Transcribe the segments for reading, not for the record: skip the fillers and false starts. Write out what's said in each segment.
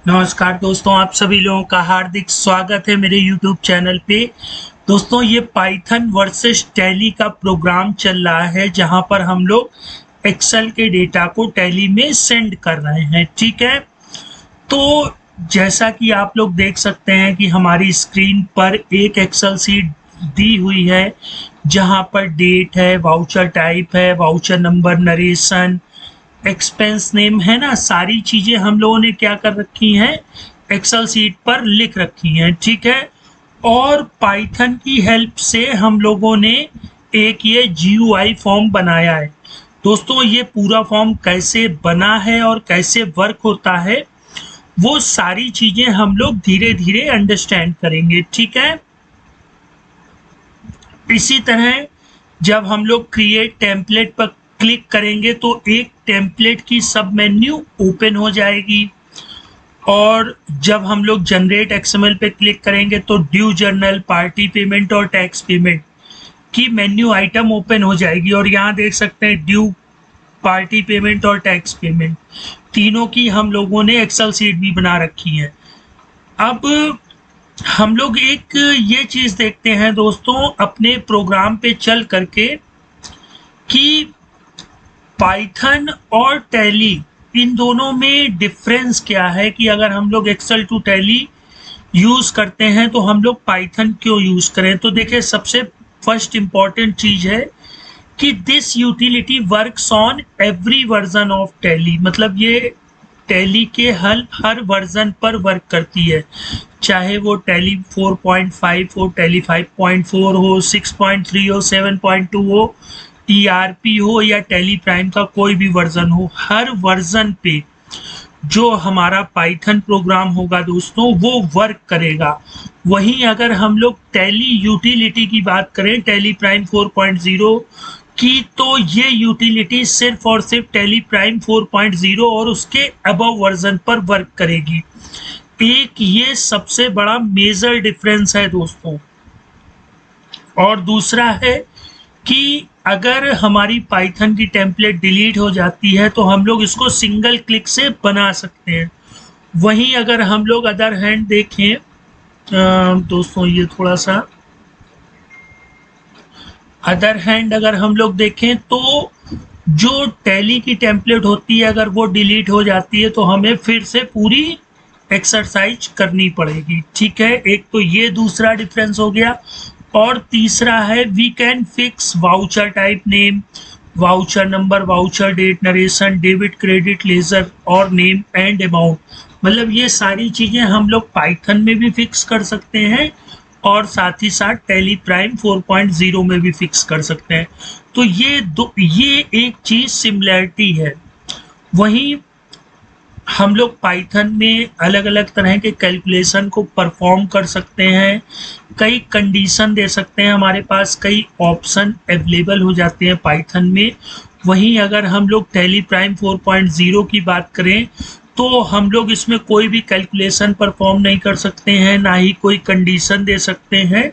नमस्कार दोस्तों, आप सभी लोगों का हार्दिक स्वागत है मेरे YouTube चैनल पे। दोस्तों, ये पाइथन वर्सेस टैली का प्रोग्राम चल रहा है जहां पर हम लोग एक्सेल के डेटा को टैली में सेंड कर रहे हैं। ठीक है, तो जैसा कि आप लोग देख सकते हैं कि हमारी स्क्रीन पर एक एक्सेल सीट दी हुई है जहां पर डेट है, वाउचर टाइप है, voucher number, narration, expense name है ना, सारी चीजें हम लोगों ने क्या कर रखी हैं, एक्सेल सीट पर लिख रखी हैं। ठीक है, और पाइथन की हेल्प से हम लोगों ने एक ये GUI फॉर्म बनाया है। दोस्तों, ये पूरा फॉर्म कैसे बना है और कैसे वर्क होता है वो सारी चीजें हम लोग धीरे धीरे अंडरस्टैंड करेंगे। ठीक है, इसी तरह जब हम लोग क्रिएट टेम्पलेट पर क्लिक करेंगे तो एक टेम्पलेट की सब मेन्यू ओपन हो जाएगी, और जब हम लोग जनरेट XML पे क्लिक करेंगे तो ड्यू जर्नल, पार्टी पेमेंट और टैक्स पेमेंट की मेन्यू आइटम ओपन हो जाएगी। और यहाँ देख सकते हैं ड्यू, पार्टी पेमेंट और टैक्स पेमेंट तीनों की हम लोगों ने एक्सेल सीट भी बना रखी है। अब हम लोग एक ये चीज देखते हैं दोस्तों अपने प्रोग्राम पे चल करके कि पाइथन और टैली इन दोनों में डिफरेंस क्या है, कि अगर हम लोग एक्सेल टू टैली यूज करते हैं तो हम लोग पाइथन क्यों यूज करें। तो देखिए, सबसे फर्स्ट इंपॉर्टेंट चीज है कि this utility works on every version of tally, मतलब ये टैली के हर वर्जन पर वर्क करती है, चाहे वो टैली 4.5 हो, टैली 5.4 हो, 6.3 हो, 7.2 हो, ERP हो या टैली प्राइम का कोई भी वर्जन हो, हर वर्जन पे जो हमारा पाइथन प्रोग्राम होगा दोस्तों वो वर्क करेगा। वहीं अगर हम लोग टैली यूटिलिटी की बात करें, टैली प्राइम 4.0 की, तो ये यूटिलिटी सिर्फ और सिर्फ टैली प्राइम 4.0 और उसके अबव वर्जन पर वर्क करेगी। एक ये सबसे बड़ा मेजर डिफरेंस है दोस्तों। और दूसरा है कि अगर हमारी पाइथन की टेम्पलेट डिलीट हो जाती है तो हम लोग इसको सिंगल क्लिक से बना सकते हैं। वहीं अगर हम लोग अदर हैंड देखें दोस्तों, ये थोड़ा सा अदर हैंड अगर हम लोग देखें तो जो टैली की टेम्पलेट होती है अगर वो डिलीट हो जाती है तो हमें फिर से पूरी एक्सरसाइज करनी पड़ेगी। ठीक है, एक तो ये दूसरा डिफरेंस हो गया। और तीसरा है we can fix voucher type name, voucher number, voucher date, narration, debit, credit, ledger और नेम एंड अमाउंट, मतलब ये सारी चीजें हम लोग पाइथन में भी फिक्स कर सकते हैं और साथ ही साथ टैली प्राइम 4.0 में भी फिक्स कर सकते हैं। तो ये एक चीज सिमिलैरिटी है। वहीं हम लोग पाइथन में अलग अलग तरह के कैलकुलेशन को परफॉर्म कर सकते हैं, कई कंडीशन दे सकते हैं, हमारे पास कई ऑप्शन अवेलेबल हो जाते हैं पाइथन में। वहीं अगर हम लोग टैली प्राइम 4.0 की बात करें तो हम लोग इसमें कोई भी कैलकुलेशन परफॉर्म नहीं कर सकते हैं, ना ही कोई कंडीशन दे सकते हैं।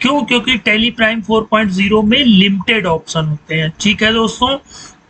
क्यों? क्योंकि टैली प्राइम 4.0 में लिमिटेड ऑप्शन होते हैं। ठीक है दोस्तों,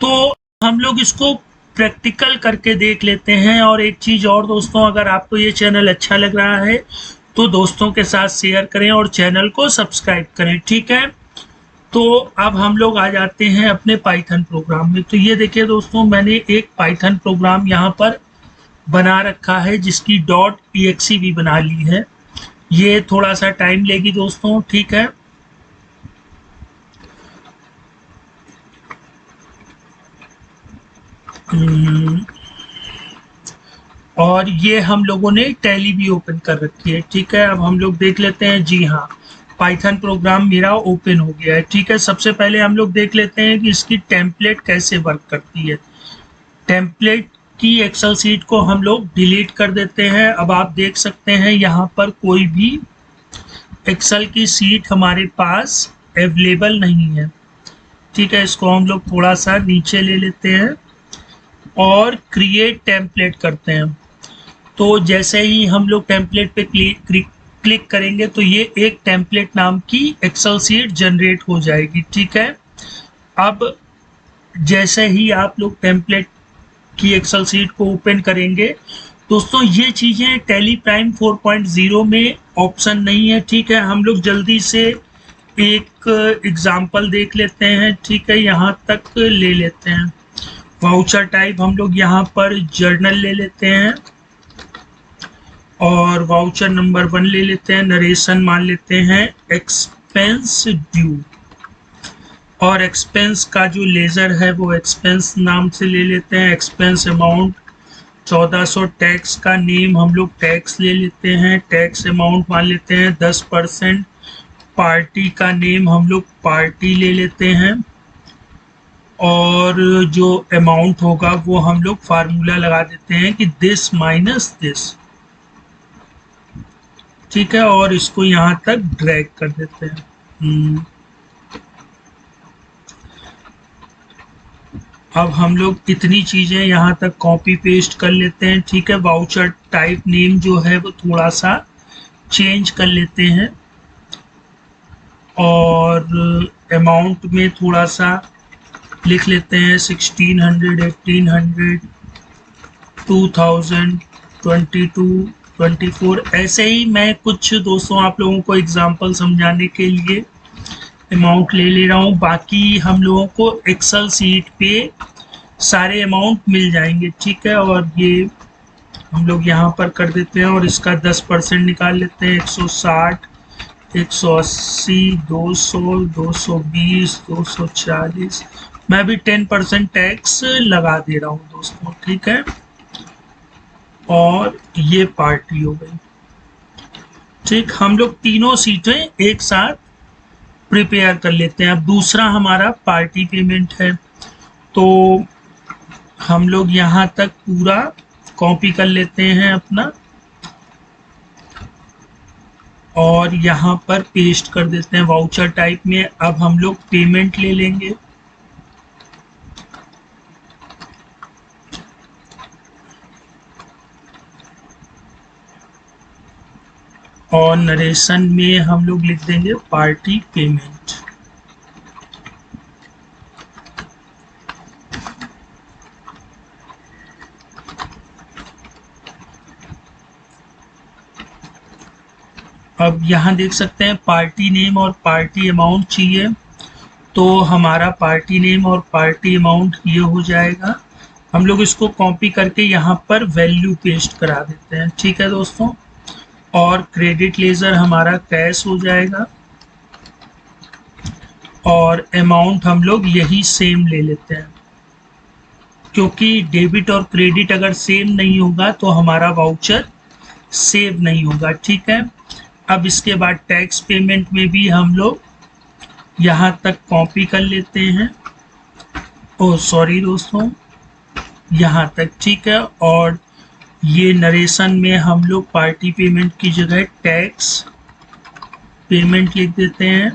तो हम लोग इसको प्रैक्टिकल करके देख लेते हैं। और एक चीज और दोस्तों, अगर आपको ये चैनल अच्छा लग रहा है तो दोस्तों के साथ शेयर करें और चैनल को सब्सक्राइब करें। ठीक है, तो अब हम लोग आ जाते हैं अपने पाइथन प्रोग्राम में। तो ये देखिए दोस्तों, मैंने एक पाइथन प्रोग्राम यहाँ पर बना रखा है जिसकी .exe भी बना ली है। ये थोड़ा सा टाइम लेगी दोस्तों। ठीक है, और ये हम लोगों ने टैली भी ओपन कर रखी है। ठीक है, अब हम लोग देख लेते हैं। जी हाँ, पाइथन प्रोग्राम मेरा ओपन हो गया है। ठीक है, सबसे पहले हम लोग देख लेते हैं कि इसकी टेम्पलेट कैसे वर्क करती है। टेम्पलेट की एक्सेल सीट को हम लोग डिलीट कर देते हैं। अब आप देख सकते हैं यहाँ पर कोई भी एक्सेल की सीट हमारे पास अवेलेबल नहीं है। ठीक है, इसको हम लोग थोड़ा सा नीचे ले लेते हैं और क्रिएट टेम्पलेट करते हैं। तो जैसे ही हम लोग टेम्पलेट पे क्लिक करेंगे तो ये एक टेम्पलेट नाम की एक्सेल सीट जनरेट हो जाएगी। ठीक है, अब जैसे ही आप लोग टेम्पलेट की एक्सेल सीट को ओपन करेंगे दोस्तों ये चीज़ें टैली प्राइम 4.0 में ऑप्शन नहीं है, ठीक है। हम लोग जल्दी से एक एग्जाम्पल देख लेते हैं, ठीक है, यहाँ तक ले लेते हैं। वाउचर टाइप हम लोग यहाँ पर जर्नल ले लेते हैं और वाउचर नंबर 1 ले लेते हैं। नरेशन मान लेते हैं एक्सपेंस ड्यू, और एक्सपेंस का जो लेजर है वो एक्सपेंस नाम से ले लेते हैं। Expense amount 1400। टैक्स का नेम हम लोग टैक्स ले लेते हैं। टैक्स अमाउंट मान लेते हैं 10%। पार्टी का नेम हम लोग पार्टी ले लेते हैं, और जो अमाउंट होगा वो हम लोग फार्मूला लगा देते हैं कि दिस माइनस दिस, ठीक है, और इसको यहाँ तक ड्रैग कर देते हैं। अब हम लोग इतनी चीज़ें यहाँ तक कॉपी पेस्ट कर लेते हैं, ठीक है। वाउचर टाइप नेम जो है वो थोड़ा सा चेंज कर लेते हैं, और अमाउंट में थोड़ा सा लिख लेते हैं 1600, 1800, 2000, 22, 24। ऐसे ही मैं कुछ दोस्तों आप लोगों को एग्जांपल समझाने के लिए अमाउंट ले ले रहा हूँ। बाकी हम लोगों को एक्सेल सीट पे सारे अमाउंट मिल जाएंगे, ठीक है। और ये हम लोग यहाँ पर कर देते हैं और इसका 10% निकाल लेते हैं। 160, 180, 200, 220, 240। मैं भी 10% टैक्स लगा दे रहा हूँ दोस्तों, ठीक है। और ये पार्टी हो गई, ठीक। हम लोग तीनों सीटें एक साथ प्रिपेयर कर लेते हैं। अब दूसरा हमारा पार्टी पेमेंट है, तो हम लोग यहाँ तक पूरा कॉपी कर लेते हैं अपना, और यहाँ पर पेस्ट कर देते हैं वाउचर टाइप में। अब हम लोग पेमेंट ले लेंगे, और नरेशन में हम लोग लिख देंगे पार्टी पेमेंट। अब यहाँ देख सकते हैं पार्टी नेम और पार्टी अमाउंट चाहिए, तो हमारा पार्टी नेम और पार्टी अमाउंट ये हो जाएगा। हम लोग इसको कॉपी करके यहाँ पर वैल्यू पेस्ट करा देते हैं, ठीक है दोस्तों। और क्रेडिट लेजर हमारा कैश हो जाएगा, और अमाउंट हम लोग यही सेम ले लेते हैं, क्योंकि डेबिट और क्रेडिट अगर सेम नहीं होगा तो हमारा वाउचर सेव नहीं होगा, ठीक है। अब इसके बाद टैक्स पेमेंट में भी हम लोग यहाँ तक कॉपी कर लेते हैं, ओह सॉरी दोस्तों, यहाँ तक, ठीक है। और ये नरेशन में हम लोग पार्टी पेमेंट की जगह टैक्स पेमेंट लिख देते हैं,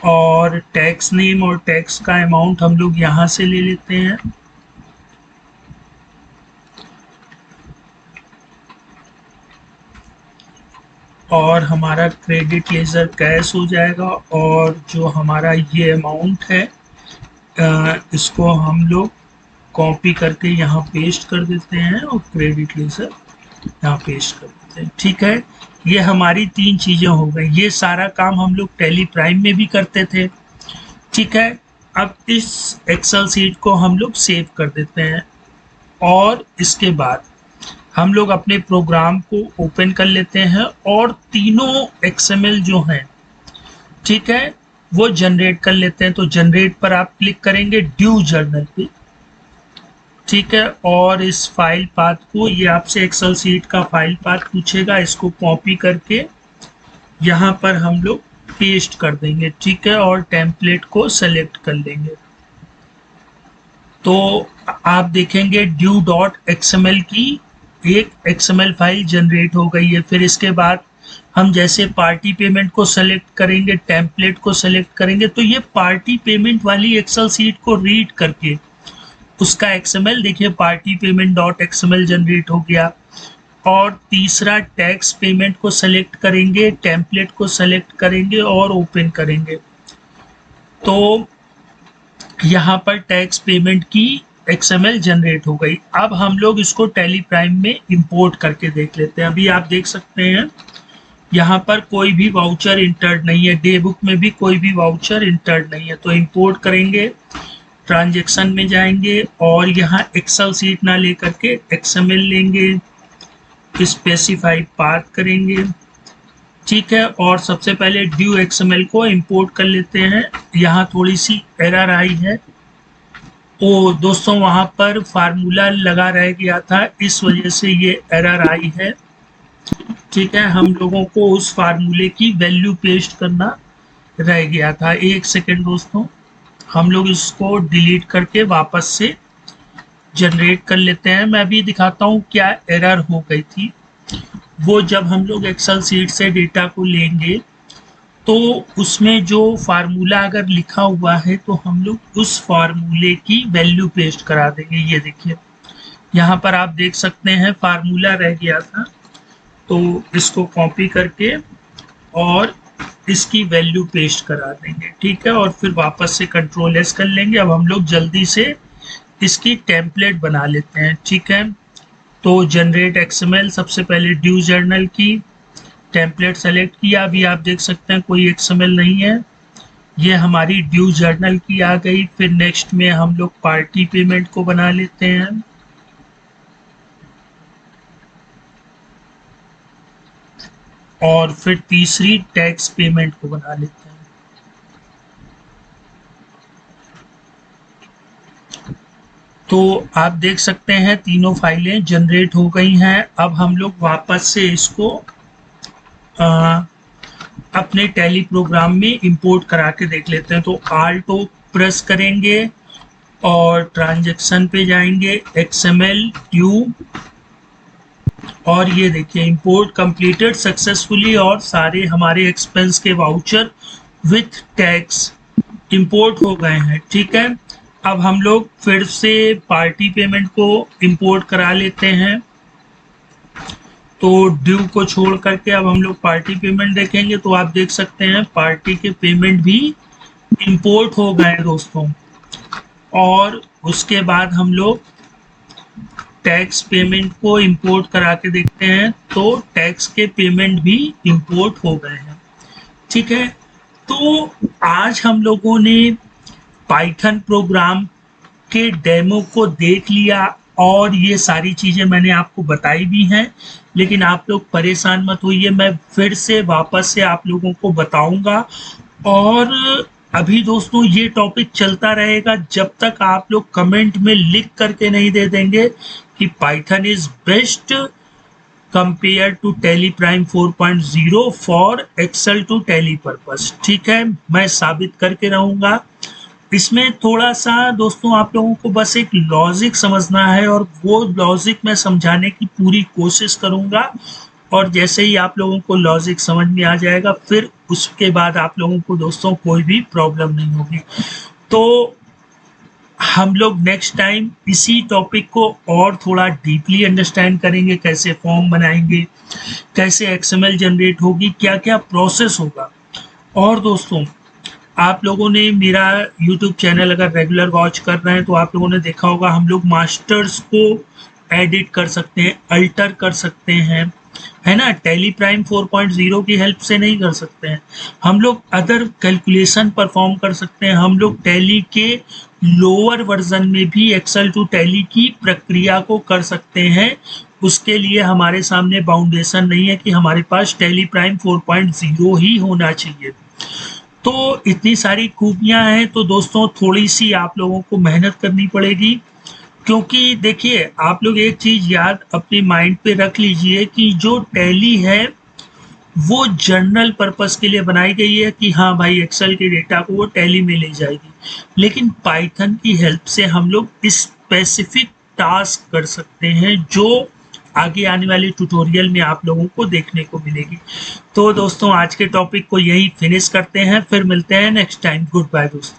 और टैक्स नेम और टैक्स का अमाउंट हम लोग यहाँ से ले लेते हैं। और हमारा क्रेडिट लेजर कैश हो जाएगा, और जो हमारा ये अमाउंट है इसको हम लोग कॉपी करके यहाँ पेस्ट कर देते हैं, और क्रेडिट लेजर यहाँ पेस्ट कर देते हैं, ठीक है। ये हमारी तीन चीज़ें हो गई। ये सारा काम हम लोग टैली प्राइम में भी करते थे, ठीक है। अब इस एक्सेल सीट को हम लोग सेव कर देते हैं, और इसके बाद हम लोग अपने प्रोग्राम को ओपन कर लेते हैं, और तीनों XML जो हैं, ठीक है, वो जनरेट कर लेते हैं। तो जनरेट पर आप क्लिक करेंगे ड्यू जर्नल पे, ठीक है। और इस फाइल पाथ को, ये आपसे एक्सेल सीट का फाइल पाथ पूछेगा, इसको कॉपी करके यहाँ पर हम लोग पेस्ट कर देंगे, ठीक है। और टेम्पलेट को सेलेक्ट कर लेंगे, तो आप देखेंगे due.xml की एक XML फाइल जनरेट हो गई है। फिर इसके बाद हम जैसे पार्टी पेमेंट को सेलेक्ट करेंगे, टेम्पलेट को सेलेक्ट करेंगे, तो ये पार्टी पेमेंट वाली एक्सेल सीट को रीड करके उसका XML देखिए पार्टी पेमेंट .xml जनरेट हो गया। और तीसरा टैक्स पेमेंट को सेलेक्ट करेंगे, टेम्पलेट को सेलेक्ट करेंगे और ओपन करेंगे, तो यहाँ पर टैक्स पेमेंट की XML जनरेट हो गई। अब हम लोग इसको टैली प्राइम में इंपोर्ट करके देख लेते हैं। अभी आप देख सकते हैं यहाँ पर कोई भी वाउचर इंटर्ड नहीं है, डे बुक में भी कोई भी वाउचर इंटर्ड नहीं है। तो इंपोर्ट करेंगे, ट्रांजैक्शन में जाएंगे और यहाँ एक्सेल सीट ना लेकर के XML लेंगे, स्पेसिफाई पाथ करेंगे, ठीक है। और सबसे पहले ड्यू XML को इंपोर्ट कर लेते हैं। यहाँ थोड़ी सी एरर आई है, तो दोस्तों वहाँ पर फार्मूला लगा रह गया था, इस वजह से ये एरर आई है, ठीक है। हम लोगों को उस फार्मूले की वैल्यू पेस्ट करना रह गया था। एक सेकेंड दोस्तों, हम लोग इसको डिलीट करके वापस से जनरेट कर लेते हैं। मैं भी दिखाता हूँ क्या एरर हो गई थी। वो जब हम लोग एक्सेल सीट से डेटा को लेंगे तो उसमें जो फार्मूला अगर लिखा हुआ है तो हम लोग उस फार्मूले की वैल्यू पेस्ट करा देंगे। ये देखिए यहाँ पर आप देख सकते हैं फार्मूला रह गया था, तो इसको कॉपी करके और इसकी वैल्यू पेस्ट करा देंगे, ठीक है। और फिर वापस से कंट्रोल एस कर लेंगे। अब हम लोग जल्दी से इसकी टेम्पलेट बना लेते हैं, ठीक है। तो जनरेट XML, सबसे पहले ड्यू जर्नल की टेम्पलेट सेलेक्ट किया। अभी आप देख सकते हैं कोई XML नहीं है, ये हमारी ड्यू जर्नल की आ गई। फिर नेक्स्ट में हम लोग पार्टी पेमेंट को बना लेते हैं, और फिर तीसरी टैक्स पेमेंट को बना लेते हैं। तो आप देख सकते हैं तीनों फाइलें जनरेट हो गई हैं। अब हम लोग वापस से इसको अपने टैली प्रोग्राम में इंपोर्ट करा के देख लेते हैं। तो आल्टो प्रेस करेंगे और ट्रांजैक्शन पे जाएंगे, XML ड्यू, और ये देखिए इंपोर्ट कंप्लीटेड सक्सेसफुली और सारे हमारे एक्सपेंस के वाउचर विथ टैक्स इंपोर्ट हो गए हैं, ठीक है। अब हम लोग फिर से पार्टी पेमेंट को इंपोर्ट करा लेते हैं। तो ड्यू को छोड़ करके अब हम लोग पार्टी पेमेंट देखेंगे, तो आप देख सकते हैं पार्टी के पेमेंट भी इंपोर्ट हो गए दोस्तों। और उसके बाद हम लोग टैक्स पेमेंट को इंपोर्ट करा के देखते हैं, तो टैक्स के पेमेंट भी इंपोर्ट हो गए हैं, ठीक है। तो आज हम लोगों ने पाइथन प्रोग्राम के डेमो को देख लिया और ये सारी चीज़ें मैंने आपको बताई भी हैं, लेकिन आप लोग परेशान मत होइए, मैं फिर से वापस से आप लोगों को बताऊंगा। और अभी दोस्तों ये टॉपिक चलता रहेगा जब तक आप लोग कमेंट में लिख करके नहीं दे देंगे कि Python is best compare to Tally Prime 4.0 for Excel to Tally purpose, ठीक है। मैं साबित करके रहूँगा। इसमें थोड़ा सा दोस्तों आप लोगों को बस एक लॉजिक समझना है और वो लॉजिक मैं समझाने की पूरी कोशिश करूंगा। और जैसे ही आप लोगों को लॉजिक समझ में आ जाएगा फिर उसके बाद आप लोगों को दोस्तों कोई भी प्रॉब्लम नहीं होगी। तो हम लोग नेक्स्ट टाइम इसी टॉपिक को और थोड़ा डीपली अंडरस्टैंड करेंगे, कैसे फॉर्म बनाएंगे, कैसे XML जनरेट होगी, क्या क्या प्रोसेस होगा। और दोस्तों आप लोगों ने मेरा YouTube चैनल अगर रेगुलर वॉच कर रहे हैं तो आप लोगों ने देखा होगा हम लोग मास्टर्स को एडिट कर सकते हैं, अल्टर कर सकते हैं, है ना। टैली प्राइम 4.0 की हेल्प से नहीं कर सकते हैं, हम लोग अदर कैलकुलेशन परफॉर्म कर सकते हैं। हम लोग टैली के लोअर वर्जन में भी एक्सेल टू टैली की प्रक्रिया को कर सकते हैं। उसके लिए हमारे सामने बाउंडेशन नहीं है कि हमारे पास टैली प्राइम 4.0 ही होना चाहिए। तो इतनी सारी खूबियां हैं, तो दोस्तों थोड़ी सी आप लोगों को मेहनत करनी पड़ेगी, क्योंकि देखिए आप लोग एक चीज़ याद अपने माइंड पे रख लीजिए कि जो टैली है वो जनरल पर्पस के लिए बनाई गई है कि हाँ भाई एक्सेल के डेटा को वो टैली में ले जाएगी, लेकिन पाइथन की हेल्प से हम लोग स्पेसिफिक टास्क कर सकते हैं जो आगे आने वाले ट्यूटोरियल में आप लोगों को देखने को मिलेगी। तो दोस्तों आज के टॉपिक को यही फिनिश करते हैं, फिर मिलते हैं नेक्स्ट टाइम। गुड बाय दोस्तों।